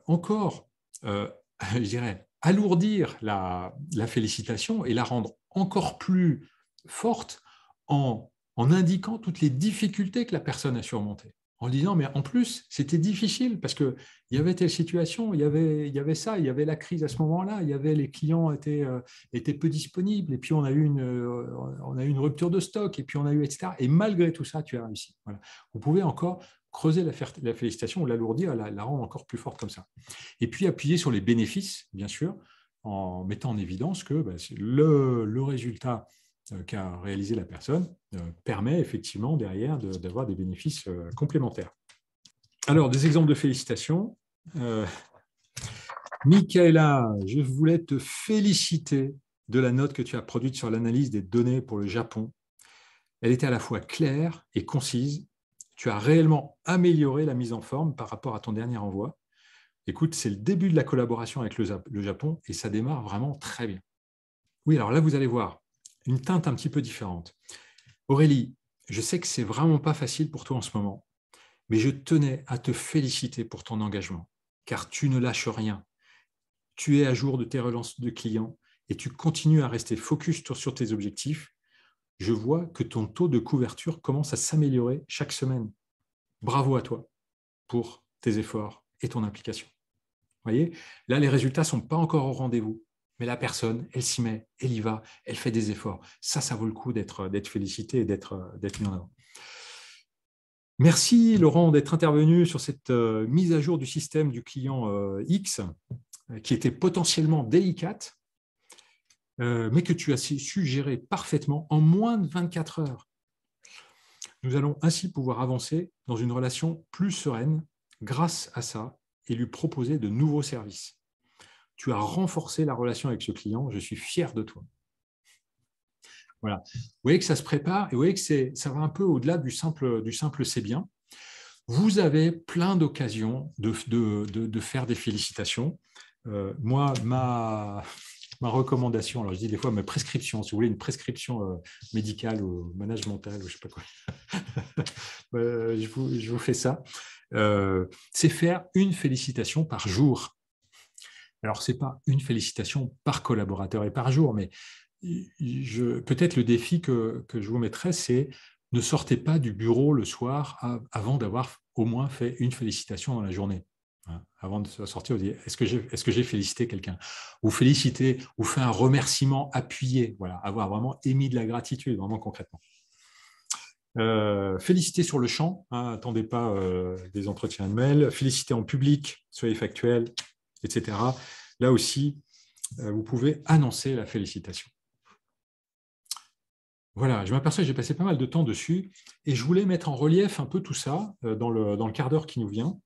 encore, je dirais, alourdir la félicitation et la rendre encore plus forte en indiquant toutes les difficultés que la personne a surmontées. En disant, mais en plus, c'était difficile parce qu'il y avait telle situation, il y avait ça, il y avait la crise à ce moment-là, il y avait les clients étaient peu disponibles, et puis on a eu une rupture de stock, et puis on a eu, etc. Et malgré tout ça, tu as réussi. Voilà. Vous pouvez encore creuser la félicitation ou l'alourdir, la rendre encore plus forte comme ça. Et puis appuyer sur les bénéfices, bien sûr, en mettant en évidence que le résultat qu'a réalisé la personne permet effectivement derrière d'avoir des bénéfices complémentaires. Alors, des exemples de félicitations. Michaela, je voulais te féliciter de la note que tu as produite sur l'analyse des données pour le Japon. Elle était à la fois claire et concise. Tu as réellement amélioré la mise en forme par rapport à ton dernier envoi. Écoute, c'est le début de la collaboration avec le Japon et ça démarre vraiment très bien. Oui, alors là, vous allez voir une teinte un petit peu différente. Aurélie, je sais que c'est vraiment pas facile pour toi en ce moment, mais je tenais à te féliciter pour ton engagement, car tu ne lâches rien. Tu es à jour de tes relances de clients et tu continues à rester focus sur tes objectifs. Je vois que ton taux de couverture commence à s'améliorer chaque semaine. Bravo à toi pour tes efforts et ton implication. Vous voyez, là, les résultats ne sont pas encore au rendez-vous, mais la personne, elle s'y met, elle y va, elle fait des efforts. Ça vaut le coup d'être félicité et d'être mis en avant. Merci Laurent d'être intervenu sur cette mise à jour du système du client X, qui était potentiellement délicate, mais que tu as su gérer parfaitement en moins de 24 heures. Nous allons ainsi pouvoir avancer dans une relation plus sereine grâce à ça et lui proposer de nouveaux services. Tu as renforcé la relation avec ce client, je suis fier de toi. Voilà. Vous voyez que ça se prépare et vous voyez que ça va un peu au-delà du simple c'est bien. Vous avez plein d'occasions de faire des félicitations. Moi, ma recommandation, alors je dis des fois ma prescription, si vous voulez une prescription médicale ou managementale, ou je ne sais pas quoi, je vous fais ça, c'est faire une félicitation par jour. Alors, ce n'est pas une félicitation par collaborateur et par jour, mais peut-être le défi que je vous mettrais, c'est ne sortez pas du bureau le soir avant d'avoir au moins fait une félicitation dans la journée. Avant de sortir, vous dites, est-ce que j'ai félicité quelqu'un? Ou féliciter, ou fait un remerciement appuyé, voilà, avoir vraiment émis de la gratitude, vraiment concrètement. Féliciter sur le champ, attendez pas des entretiens de mail, féliciter en public, soyez factuel, etc. Là aussi, vous pouvez annoncer la félicitation. Voilà, je m'aperçois que j'ai passé pas mal de temps dessus et je voulais mettre en relief un peu tout ça dans le quart d'heure qui nous vient.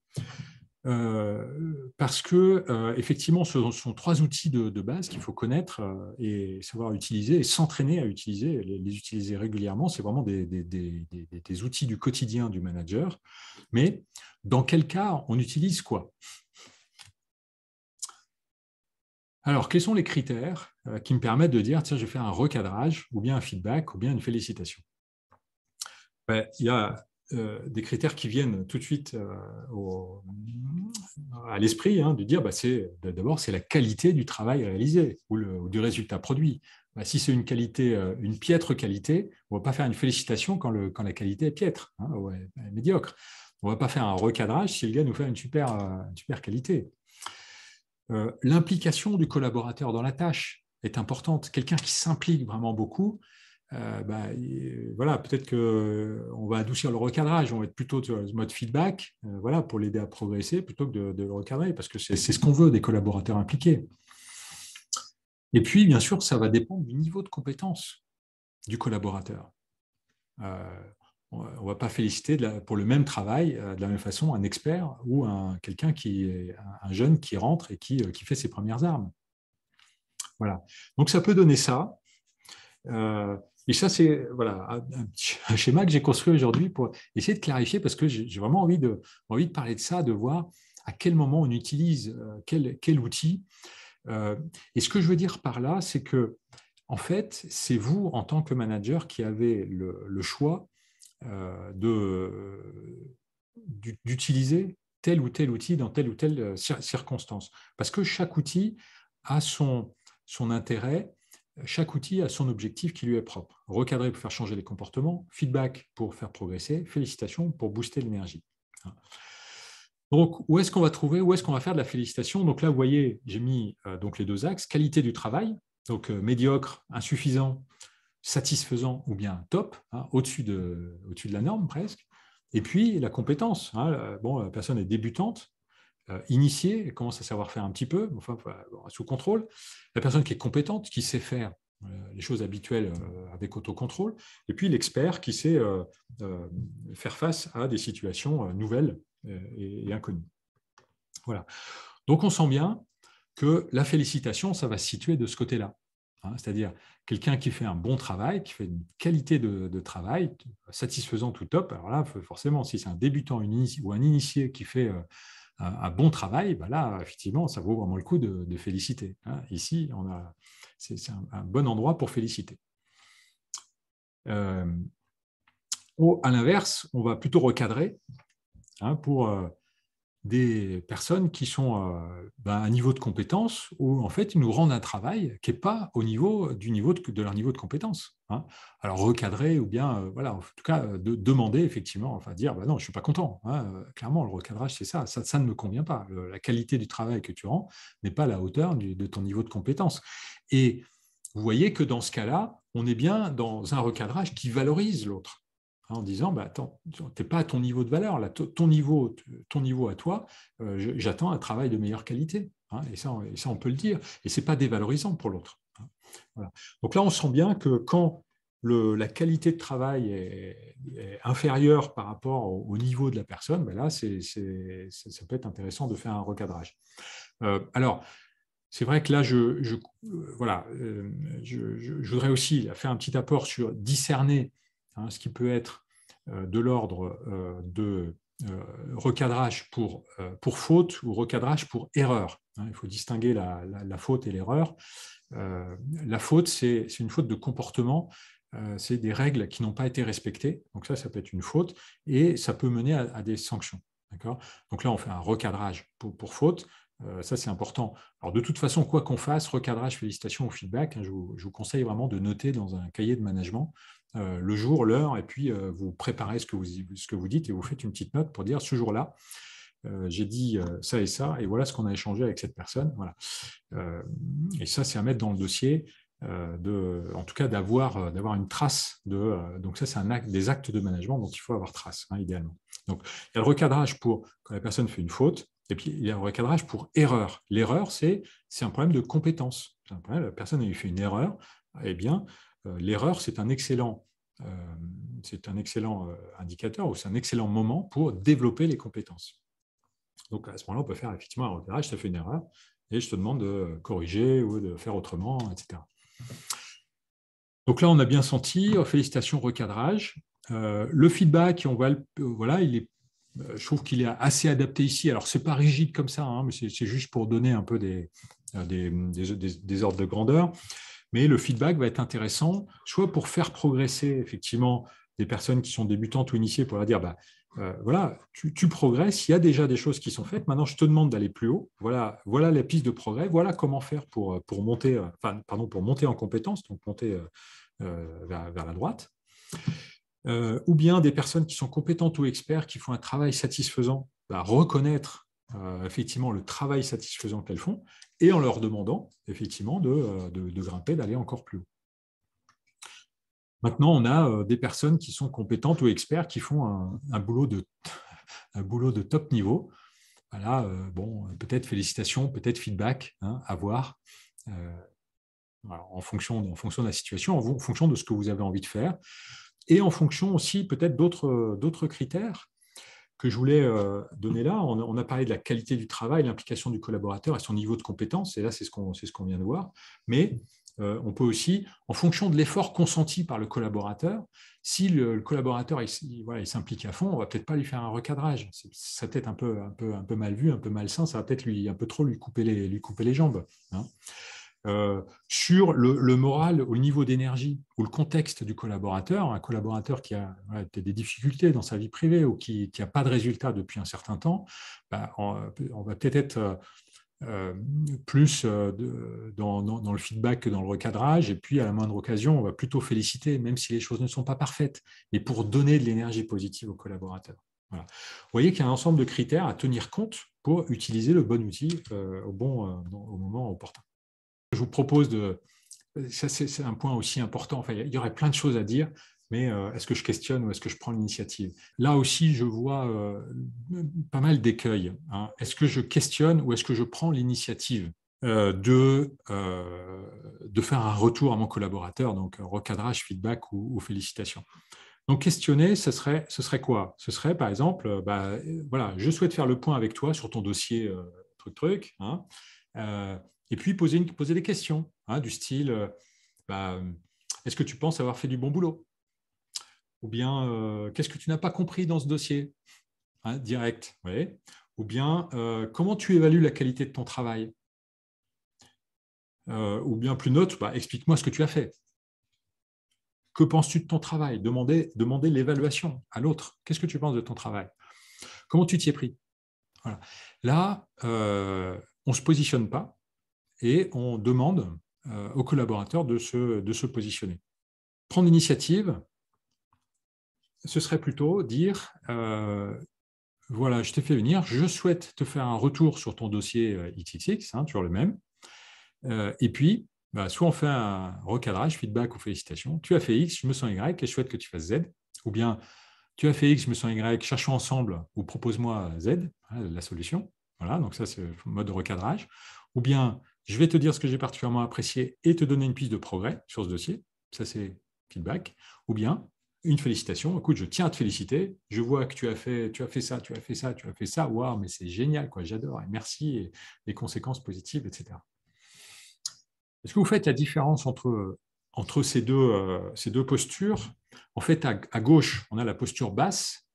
Parce que effectivement, ce sont trois outils de base qu'il faut connaître et savoir utiliser et s'entraîner à utiliser, les utiliser régulièrement. C'est vraiment des outils du quotidien du manager. Mais dans quel cas on utilise quoi? Alors, quels sont les critères qui me permettent de dire, tiens, je vais faire un recadrage, ou bien un feedback, ou bien une félicitation? Il y a des critères qui viennent tout de suite à l'esprit, de dire, d'abord, c'est la qualité du travail réalisé ou du résultat produit. Si c'est une qualité, une piètre qualité, on ne va pas faire une félicitation quand la qualité est piètre, ou est médiocre. On ne va pas faire un recadrage si le gars nous fait une super qualité. L'implication du collaborateur dans la tâche est importante. Quelqu'un qui s'implique vraiment beaucoup, voilà, peut-être qu'on va adoucir le recadrage, on va être plutôt sur le mode feedback, voilà, pour l'aider à progresser, plutôt que de le recadrer, parce que c'est ce qu'on veut des collaborateurs impliqués. Et puis, bien sûr, ça va dépendre du niveau de compétence du collaborateur. On ne va pas féliciter pour le même travail de la même façon un expert ou quelqu'un un jeune qui rentre et qui fait ses premières armes. Voilà. Donc ça peut donner ça. Et ça, c'est voilà, un schéma que j'ai construit aujourd'hui pour essayer de clarifier parce que j'ai vraiment envie de parler de ça, de voir à quel moment on utilise quel outil. Et ce que je veux dire par là, c'est que en fait, c'est vous, en tant que manager, qui avez le choix d'utiliser tel ou tel outil dans telle ou telle circonstance. Parce que chaque outil a son intérêt, chaque outil a son objectif qui lui est propre. Recadrer pour faire changer les comportements, feedback pour faire progresser, félicitations pour booster l'énergie. Donc, où est-ce qu'on va faire de la félicitation? Donc là, vous voyez, j'ai mis donc les deux axes, qualité du travail, donc médiocre, insuffisant, satisfaisant ou bien top, au-dessus de la norme presque. Et puis la compétence. La personne est débutante, initiée, elle commence à savoir faire un petit peu, enfin, sous contrôle. La personne qui est compétente, qui sait faire les choses habituelles avec autocontrôle. Et puis l'expert qui sait faire face à des situations nouvelles et inconnues. Voilà. Donc on sent bien que la félicitation, ça va se situer de ce côté-là. C'est-à-dire quelqu'un qui fait un bon travail, qui fait une qualité de travail satisfaisante ou top. Alors là, forcément, si c'est un débutant ou un initié qui fait un bon travail, là, effectivement, ça vaut vraiment le coup de féliciter. Ici, on a c'est un bon endroit pour féliciter. À l'inverse, on va plutôt recadrer pour des personnes qui sont à un niveau de compétence où en fait ils nous rendent un travail qui n'est pas au niveau de leur niveau de compétence. Alors recadrer ou bien voilà, en tout cas demander effectivement, enfin dire non, je ne suis pas content. Clairement, le recadrage, c'est ça ne me convient pas. La qualité du travail que tu rends n'est pas à la hauteur de ton niveau de compétence. Et vous voyez que dans ce cas-là, on est bien dans un recadrage qui valorise l'autre, en disant attends, tu n'es pas à ton niveau de valeur, là, ton niveau à toi, j'attends un travail de meilleure qualité. Et ça, on peut le dire. Et ce n'est pas dévalorisant pour l'autre. Voilà. Donc là, on sent bien que quand la qualité de travail est inférieure par rapport au niveau de la personne, là, ça peut être intéressant de faire un recadrage. Alors, c'est vrai que là, je voudrais aussi faire un petit apport sur discerner ce qui peut être de l'ordre de recadrage pour faute ou recadrage pour erreur. Il faut distinguer la faute et l'erreur. La faute, c'est une faute de comportement, c'est des règles qui n'ont pas été respectées. Donc ça peut être une faute et ça peut mener à des sanctions. Donc là, on fait un recadrage pour faute. Ça, c'est important. Alors, de toute façon, quoi qu'on fasse, recadrage, félicitations ou feedback, je vous conseille vraiment de noter dans un cahier de management le jour, l'heure, et puis vous préparez ce que vous dites et vous faites une petite note pour dire ce jour-là, j'ai dit ça et voilà ce qu'on a échangé avec cette personne. Voilà. Et ça, c'est à mettre dans le dossier, en tout cas d'avoir une trace. Donc ça, c'est des actes de management dont il faut avoir trace, idéalement. Donc, il y a le recadrage pour quand la personne fait une faute, et puis il y a un recadrage pour erreur. L'erreur, c'est un problème de compétence. La personne a fait une erreur, eh bien, l'erreur, c'est un excellent indicateur ou c'est un excellent moment pour développer les compétences. Donc, à ce moment-là, on peut faire effectivement un recadrage, tu as fait une erreur, et je te demande de corriger ou de faire autrement, etc. Donc là, on a bien senti, félicitations, recadrage. Le feedback, je trouve qu'il est assez adapté ici. Alors, ce n'est pas rigide comme ça, mais c'est juste pour donner un peu des ordres de grandeur. Mais le feedback va être intéressant, soit pour faire progresser effectivement des personnes qui sont débutantes ou initiées, pour leur dire, voilà, tu progresses, il y a déjà des choses qui sont faites, maintenant je te demande d'aller plus haut, voilà la piste de progrès, voilà comment faire pour monter en compétence, donc monter vers la droite. Ou bien des personnes qui sont compétentes ou experts, qui font un travail satisfaisant, reconnaître effectivement le travail satisfaisant qu'elles font, et en leur demandant effectivement de grimper, d'aller encore plus haut. Maintenant, on a des personnes qui sont compétentes ou experts qui font un boulot de top niveau. Voilà, peut-être félicitations, peut-être feedback, à voir. En fonction de la situation, en fonction de ce que vous avez envie de faire, et en fonction aussi peut-être d'autres critères que je voulais donner là. On a parlé de la qualité du travail, l'implication du collaborateur et son niveau de compétence, et là c'est ce qu'on vient de voir, mais on peut aussi, en fonction de l'effort consenti par le collaborateur, si le collaborateur il s'implique à fond, on ne va peut-être pas lui faire un recadrage. Ça peut être un peu mal vu, un peu malsain, ça va peut-être un peu trop lui couper les jambes. Sur le moral, au niveau d'énergie ou le contexte du collaborateur, un collaborateur qui a des difficultés dans sa vie privée ou qui n'a pas de résultat depuis un certain temps, on va peut-être être plus dans le feedback que dans le recadrage, et puis à la moindre occasion, on va plutôt féliciter, même si les choses ne sont pas parfaites, mais pour donner de l'énergie positive au collaborateur. Voilà. Vous voyez qu'il y a un ensemble de critères à tenir compte pour utiliser le bon outil au moment opportun. Je vous propose ça c'est un point aussi important, enfin, il y aurait plein de choses à dire, mais est-ce que je questionne ou est-ce que je prends l'initiative? Là aussi, je vois pas mal d'écueils. Est-ce que je questionne ou est-ce que je prends l'initiative de faire un retour à mon collaborateur, donc recadrage, feedback ou félicitations? Donc, questionner, ce serait quoi? Ce serait, par exemple, voilà, je souhaite faire le point avec toi sur ton dossier truc, et puis poser des questions du style est-ce que tu penses avoir fait du bon boulot? Ou bien qu'est-ce que tu n'as pas compris dans ce dossier? Direct, oui. Ou bien comment tu évalues la qualité de ton travail? ou bien plus neutre, explique-moi ce que tu as fait. Que penses-tu de ton travail? Demander l'évaluation à l'autre. Qu'est-ce que tu penses de ton travail? Comment tu t'y es pris? Voilà. Là, on ne se positionne pas et on demande aux collaborateurs de se positionner. Prendre l'initiative, ce serait plutôt dire voilà, je t'ai fait venir, je souhaite te faire un retour sur ton dossier XXX, toujours le même. Et puis, soit on fait un recadrage, feedback ou félicitations. Tu as fait X, je me sens Y et je souhaite que tu fasses Z. Ou bien, tu as fait X, je me sens Y, cherchons ensemble ou propose-moi Z, la solution. Voilà, donc ça, c'est le mode de recadrage. Ou bien, je vais te dire ce que j'ai particulièrement apprécié et te donner une piste de progrès sur ce dossier. Ça, c'est feedback. Ou bien, une félicitation. Écoute, je tiens à te féliciter. Je vois que tu as fait ça, tu as fait ça, tu as fait ça. Waouh, mais c'est génial, quoi. J'adore. Et merci. Et les conséquences positives, etc. Est-ce que vous faites la différence entre ces deux postures? En fait, à gauche, on a la posture basse,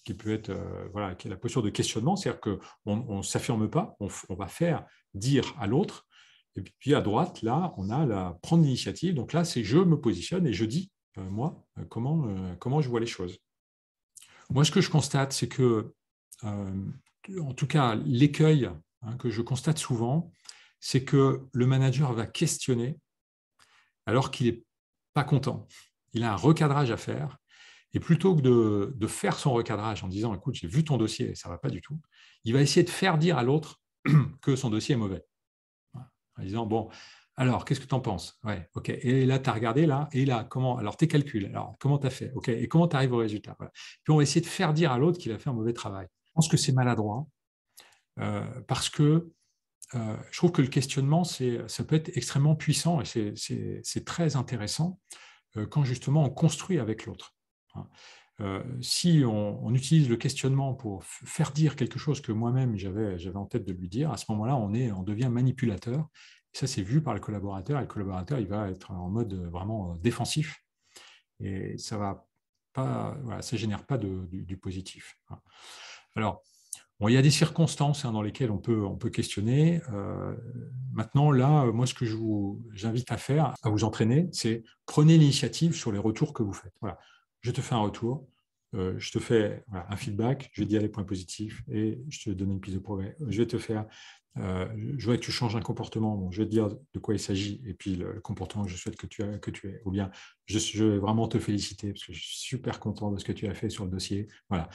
qui peut être voilà, qui est la posture de questionnement, c'est-à-dire qu'on ne s'affirme pas, on va faire dire à l'autre. Et puis à droite, là, on a la prendre l'initiative. Donc là, c'est je me positionne et je dis, moi, comment je vois les choses. Moi, ce que je constate, c'est que, en tout cas, l'écueil que je constate souvent, c'est que le manager va questionner alors qu'il n'est pas content. Il a un recadrage à faire. Et plutôt que de faire son recadrage en disant, écoute, j'ai vu ton dossier, ça ne va pas du tout, il va essayer de faire dire à l'autre que son dossier est mauvais. En disant, bon, alors, qu'est-ce que tu en penses? Ouais, ok. Et là, tu as regardé, là, et là, comment? Alors, tes calculs, alors, comment tu as fait? Ok. Et comment tu arrives au résultat? Voilà. Puis, on va essayer de faire dire à l'autre qu'il a fait un mauvais travail. Je pense que c'est maladroit parce que je trouve que le questionnement, ça peut être extrêmement puissant et c'est très intéressant quand justement on construit avec l'autre. Si on utilise le questionnement pour faire dire quelque chose que moi-même j'avais en tête de lui dire, à ce moment-là, on devient manipulateur. Et ça, c'est vu par le collaborateur. Et le collaborateur, il va être en mode vraiment défensif. Et ça va pas, voilà, ça génère pas du positif. Alors, bon, il y a des circonstances dans lesquelles on peut questionner. Maintenant, là, moi, ce que j'invite à faire, à vous entraîner, c'est prenez l'initiative sur les retours que vous faites. Voilà. Je te fais un retour, je te fais un feedback, je vais te dire les points positifs et je te donne une piste de progrès. Je vais te faire, je voudrais que tu changes un comportement, bon, je vais te dire de quoi il s'agit et puis le comportement que je souhaite que tu aies. Ou bien, je vais vraiment te féliciter parce que je suis super content de ce que tu as fait sur le dossier. Voilà.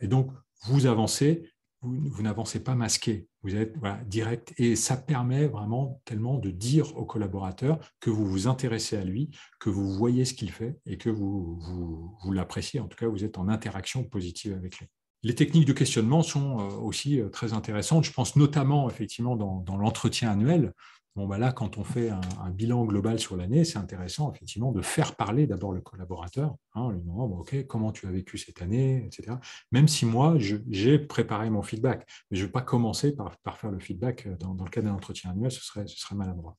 Et donc, vous avancez, vous n'avancez pas masqué, vous êtes direct et ça permet vraiment tellement de dire au collaborateur que vous vous intéressez à lui, que vous voyez ce qu'il fait et que vous l'appréciez. En tout cas, vous êtes en interaction positive avec lui. Les techniques de questionnement sont aussi très intéressantes. Je pense notamment effectivement dans l'entretien annuel. Bon, là, quand on fait un bilan global sur l'année, c'est intéressant effectivement de faire parler d'abord le collaborateur, en lui demandant ok, comment tu as vécu cette année, etc. Même si moi, j'ai préparé mon feedback, mais je ne vais pas commencer par faire le feedback dans le cadre d'un entretien annuel, ce serait maladroit.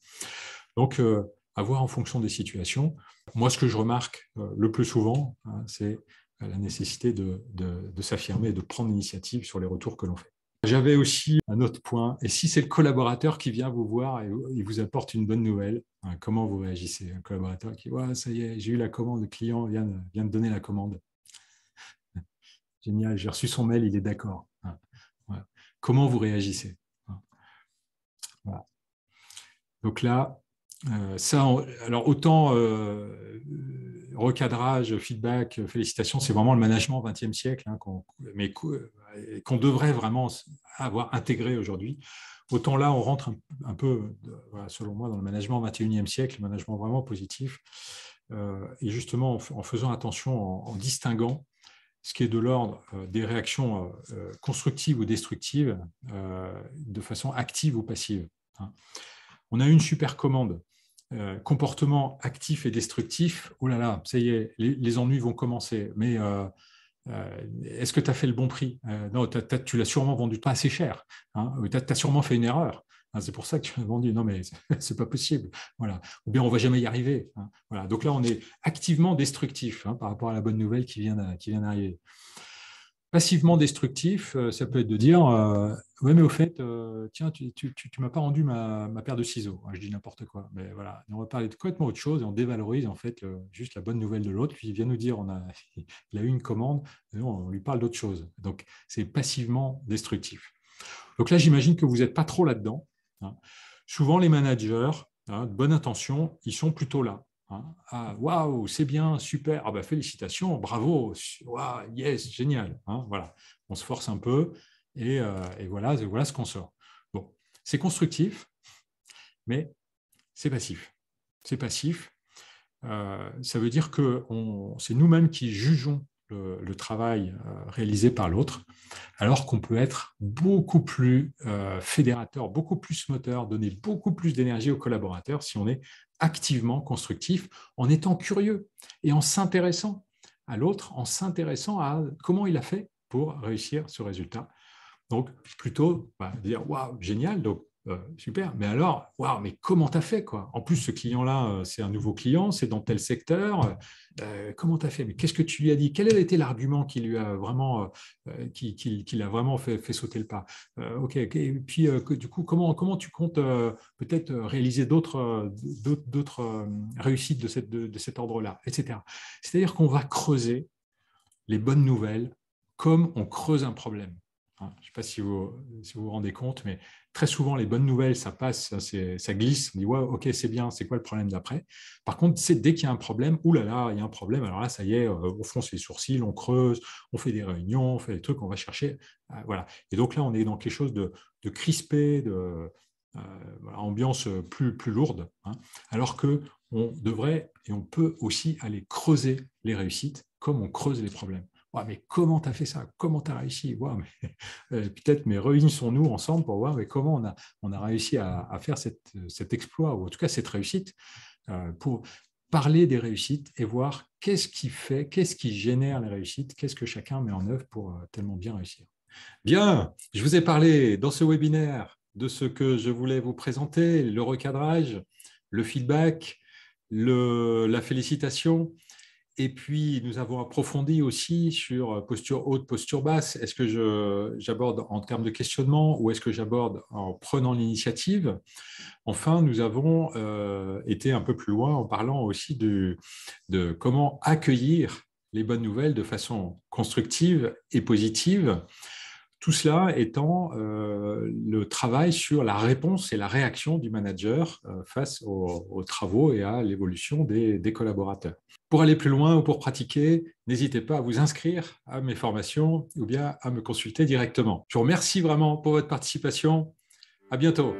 Donc, à voir en fonction des situations. Moi, ce que je remarque le plus souvent, c'est la nécessité de s'affirmer et de prendre l'initiative sur les retours que l'on fait. J'avais aussi un autre point, et si c'est le collaborateur qui vient vous voir et il vous apporte une bonne nouvelle, comment vous réagissez? Un collaborateur qui dit ça y est, j'ai eu la commande, le client vient de donner la commande. Génial, j'ai reçu son mail, il est d'accord. Voilà. Comment vous réagissez? Voilà. Donc là, alors autant recadrage, feedback, félicitations, c'est vraiment le management 20e siècle, mais qu'on devrait vraiment avoir intégré aujourd'hui. Autant là, on rentre un peu, selon moi, dans le management 21e siècle, le management vraiment positif, et justement en faisant attention, en distinguant ce qui est de l'ordre des réactions constructives ou destructives de façon active ou passive. On a une super commande. Comportement actif et destructif, oh là là, ça y est, les ennuis vont commencer. Mais est-ce que tu as fait le bon prix? Non, tu l'as sûrement vendu pas assez cher. Tu as sûrement fait une erreur. C'est pour ça que tu l'as vendu. Non, mais c'est pas possible. Voilà. Ou bien on va jamais y arriver. Voilà. Donc là, on est activement destructif par rapport à la bonne nouvelle qui vient d'arriver. Passivement destructif, ça peut être de dire ouais, mais au fait, tiens, tu ne m'as pas rendu ma paire de ciseaux. Je dis n'importe quoi. Mais voilà, on va parler de complètement autre chose et on dévalorise en fait juste la bonne nouvelle de l'autre. Puis il vient nous dire il a eu une commande, et nous, on lui parle d'autre chose. Donc c'est passivement destructif. Donc là, j'imagine que vous n'êtes pas trop là-dedans, hein. Souvent, les managers, hein, de bonne intention, ils sont plutôt là, hein. Ah, waouh, c'est bien, super, ah, bah, félicitations, bravo, waouh, yes, génial, hein, voilà. On se force un peu et voilà ce qu'on sort. Bon, c'est constructif, mais c'est passif. C'est passif. Ça veut dire que c'est nous-mêmes qui jugeons le travail réalisé par l'autre, alors qu'on peut être beaucoup plus fédérateur, beaucoup plus moteur, donner beaucoup plus d'énergie aux collaborateurs si on est activement constructif, en étant curieux et en s'intéressant à l'autre, en s'intéressant à comment il a fait pour réussir ce résultat. Donc, plutôt dire waouh, génial, donc super, mais alors, waouh, mais comment tu as fait quoi? En plus, ce client-là, c'est un nouveau client, c'est dans tel secteur. Comment tu as fait? Mais qu'est-ce que tu lui as dit? Quel a été l'argument qui lui a vraiment, qui l'a vraiment fait sauter le pas? Ok, et puis du coup, comment tu comptes peut-être réaliser d'autres réussites de cet ordre-là, etc. C'est-à-dire qu'on va creuser les bonnes nouvelles comme on creuse un problème. Je ne sais pas si vous rendez compte, mais très souvent, les bonnes nouvelles, ça passe, ça glisse. On dit, ouais, ok, c'est bien, c'est quoi le problème d'après? Par contre, c'est dès qu'il y a un problème, oulala, il y a un problème, alors là, ça y est, on fronce les sourcils, on creuse, on fait des réunions, on fait des trucs, on va chercher. Voilà. Et donc là, on est dans quelque chose de crispé, ambiance plus lourde, hein, alors qu'on devrait et on peut aussi aller creuser les réussites comme on creuse les problèmes. Ouais, mais comment tu as fait ça? Comment tu as réussi? Ouais, peut-être, mais réunissons-nous ensemble pour voir mais comment on a réussi à faire cet exploit, ou en tout cas cette réussite, pour parler des réussites et voir qu'est-ce qui fait, qu'est-ce qui génère les réussites, qu'est-ce que chacun met en œuvre pour tellement bien réussir. Bien, je vous ai parlé dans ce webinaire de ce que je voulais vous présenter, le recadrage, le feedback, la félicitation. Et puis, nous avons approfondi aussi sur posture haute, posture basse. Est-ce que j'aborde en termes de questionnement ou est-ce que j'aborde en prenant l'initiative? Enfin, nous avons été un peu plus loin en parlant aussi de comment accueillir les bonnes nouvelles de façon constructive et positive. Tout cela étant le travail sur la réponse et la réaction du manager face aux travaux et à l'évolution des collaborateurs. Pour aller plus loin ou pour pratiquer, n'hésitez pas à vous inscrire à mes formations ou bien à me consulter directement. Je vous remercie vraiment pour votre participation. À bientôt.